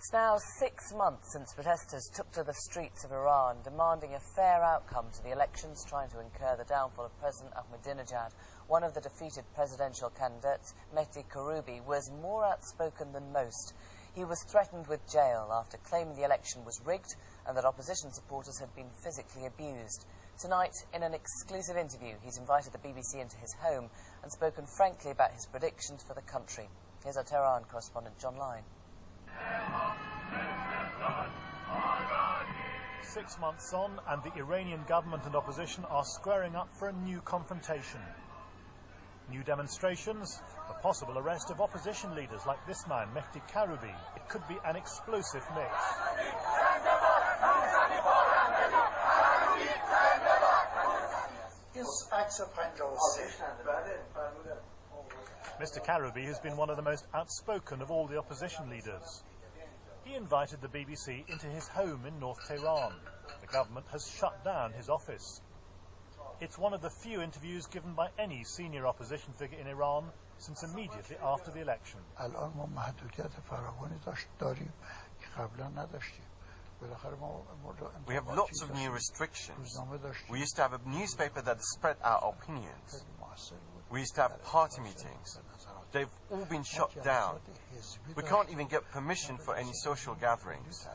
It's now 6 months since protesters took to the streets of Iran, demanding a fair outcome to the elections, trying to incur the downfall of President Ahmadinejad. One of the defeated presidential candidates, Mehdi Karroubi, was more outspoken than most. He was threatened with jail after claiming the election was rigged and that opposition supporters had been physically abused. Tonight, in an exclusive interview, he's invited the BBC into his home and spoken frankly about his predictions for the country. Here's our Tehran correspondent, John Line. 6 months on, and the Iranian government and opposition are squaring up for a new confrontation. New demonstrations, the possible arrest of opposition leaders like this man, Mehdi Karroubi. It could be an explosive mix. Mr. Karroubi has been one of the most outspoken of all the opposition leaders. He invited the BBC into his home in North Tehran. The government has shut down his office. It's one of the few interviews given by any senior opposition figure in Iran since immediately after the election. We have lots of new restrictions. We used to have a newspaper that spread our opinions. We used to have party meetings. They've all been shut down. We can't even get permission for any social gatherings.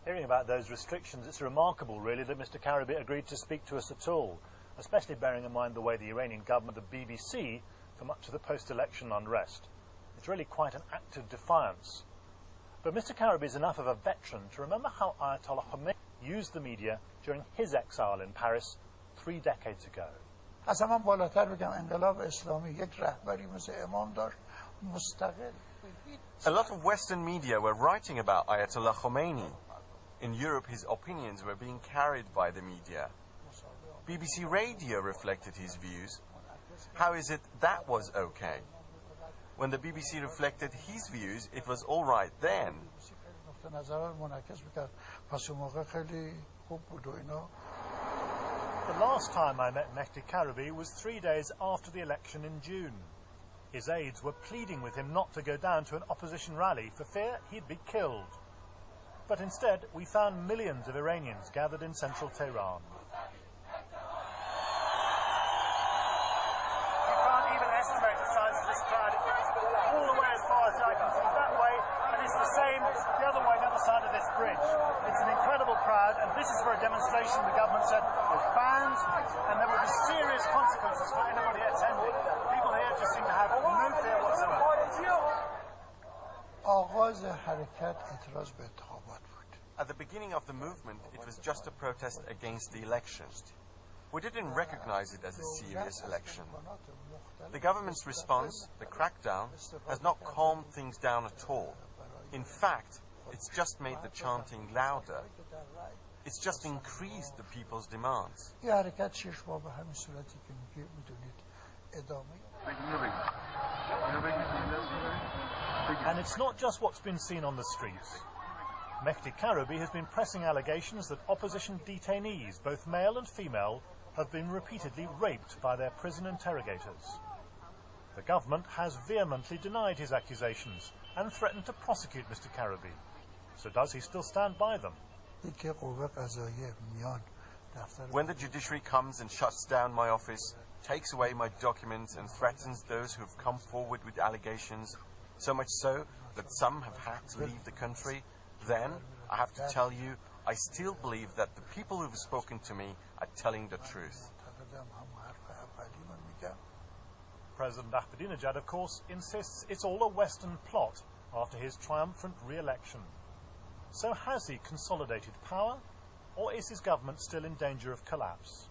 Hearing about those restrictions, it's remarkable, really, that Mr. Karroubi agreed to speak to us at all, especially bearing in mind the way the Iranian government, the BBC, for much of the post-election unrest. It's really quite an act of defiance. But Mr. Karroubi is enough of a veteran to remember how Ayatollah Khomeini used the media during his exile in Paris 3 decades ago. A lot of Western media were writing about Ayatollah Khomeini. In Europe, his opinions were being carried by the media. BBC Radio reflected his views. How is it that was okay? When the BBC reflected his views, it was all right then. The last time I met Mehdi Karroubi was 3 days after the election in June. His aides were pleading with him not to go down to an opposition rally for fear he'd be killed. But instead, we found millions of Iranians gathered in central Tehran. You can't even estimate the size of this crowd. It's all the way as far as I can see that way, and it's the same the other way, the other side of this bridge. It's an incredible crowd, and this is for a demonstration the government said was banned, and there would be serious consequences for anybody attending. People here just seem to have no fear whatsoever. At the beginning of the movement, it was just a protest against the election. We didn't recognize it as a serious election. The government's response, the crackdown, has not calmed things down at all. In fact, it's just made the chanting louder. It's just increased the people's demands. And it's not just what's been seen on the streets. Mehdi Karroubi has been pressing allegations that opposition detainees, both male and female, have been repeatedly raped by their prison interrogators. The government has vehemently denied his accusations and threatened to prosecute Mr. Karroubi. So does he still stand by them? When the judiciary comes and shuts down my office, takes away my documents and threatens those who have come forward with allegations, so much so that some have had to leave the country, then I have to tell you, I still believe that the people who have spoken to me are telling the truth. President Ahmadinejad, of course, insists it's all a Western plot after his triumphant re-election. So has he consolidated power, or is his government still in danger of collapse?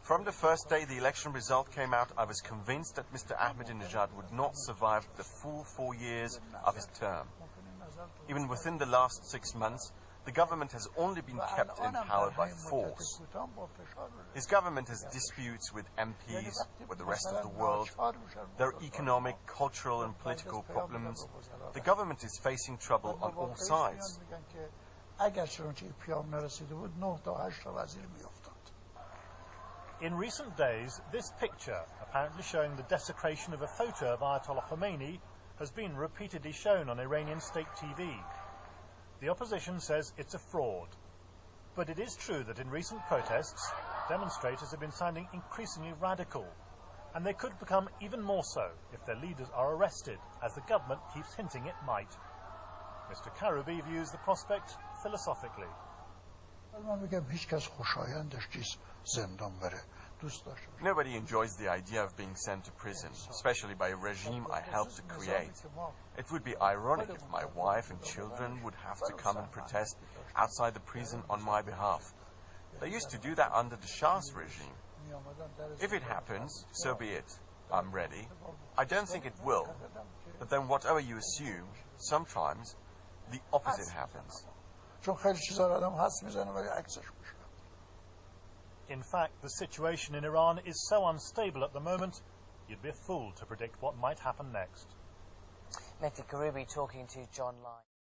From the first day the election result came out, I was convinced that Mr. Ahmadinejad would not survive the full 4 years of his term. Even within the last 6 months, the government has only been kept in power by force. His government has disputes with MPs, with the rest of the world. There are economic, cultural and political problems. The government is facing trouble on all sides. اگر چنانچه این پیام نرسیده بود 9 تا 8 تا وزیر میافتاد. In recent days, this picture, apparently showing the desecration of a photo of Ayatollah Khomeini, has been repeatedly shown on Iranian state TV. The opposition says it's a fraud. But it is true that in recent protests, demonstrators have been sounding increasingly radical, and they could become even more so if their leaders are arrested, as the government keeps hinting it might. Mr. Karroubi views the prospect philosophically. من میگم هیچ کس خوشایندش نیست زندان بره. Nobody enjoys the idea of being sent to prison, especially by a regime I helped to create. It would be ironic if my wife and children would have to come and protest outside the prison on my behalf. They used to do that under the Shah's regime. If it happens, so be it. I'm ready. I don't think it will. But then whatever you assume, sometimes the opposite happens. In fact, the situation in Iran is so unstable at the moment, you'd be a fool to predict what might happen next. Mehdi Karroubi talking to John Line.